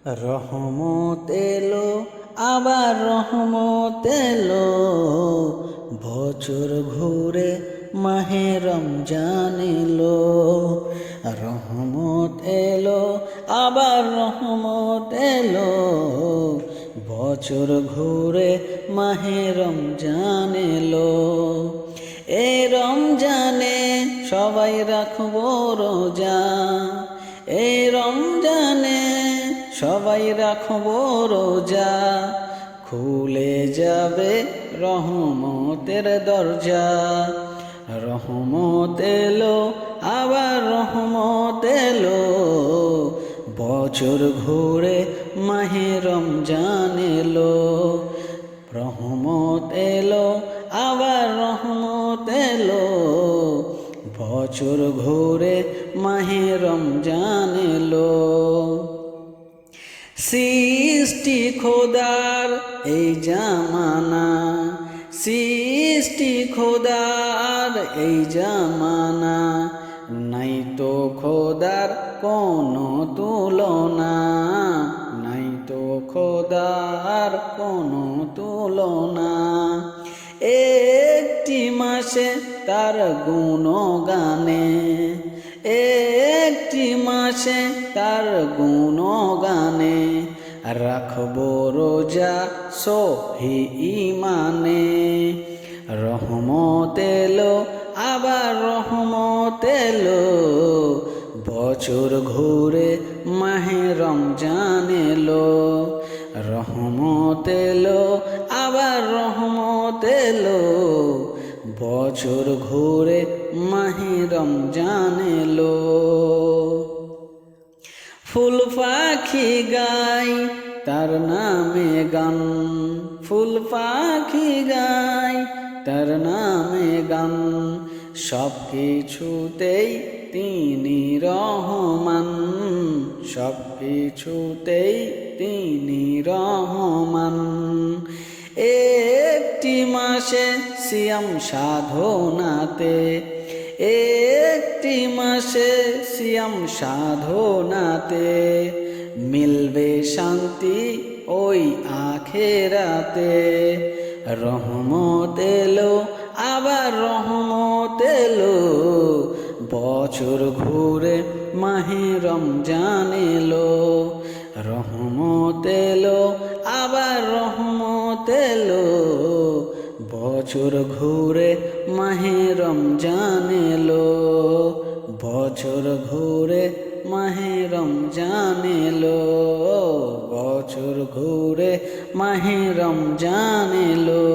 রহমত এলো আবার রহমত এলো, বছর ঘুরে মাহে রমজান এলো। রহমত এলো আবার রহমত এলো, বছর ঘুরে মাহে রমজান এলো। এই রমজানে সবাই রাখবো রোজা, এই রমজানে সবাই রাখবো রোজা, খুলে যাবে রহমতের দরজা। রহমত এলো আবার রহমত এলো, বছর ঘুরে মাহে রমজান এলো। রহমত এলো আবার রহমত এলো, বছর ঘুরে মাহে রমজান এলো। সৃষ্টি খোদার এই জামানা, সৃষ্টি খোদার এই জামানা, নাই তো খোদার কোনো তুলনা, নাই তো খোদার কোনো তুলনা। একটি মাসে তার গুণগানে, একটি মাসে তার গুণগানে, রাখবো রোজা সহি ইমানে। রহমত এলো আবার রহমত এলো, বছর ঘুরে মাহে রমজান এলো। রহমত এলো আবার রহমত এলো, বছর ঘুরে মাহে রমজান এলো। ফুল পাখি গাই তার নামে গান, ফুল পাখি গাই তার নামে গান, সব কিছুতেই তিনি রহমান, সব কিছুতেই তিনি রহমান। একটি মাসে সিয়াম সাধনাতে, একটি মাসে সিয়াম সাধনাতে, মিলবে শান্তি ওই আখেরাতে। রহমত এলো আবার রহমত এলো, বছর ঘুরে মাহে রমজান এলো। রহমত এলো আবার রহমত এলো, বছর ঘুরে মাহে রমজান এলো। বছর ঘুরে মাহে রমজান এলো, বছর ঘুরে মাহে রমজান এলো।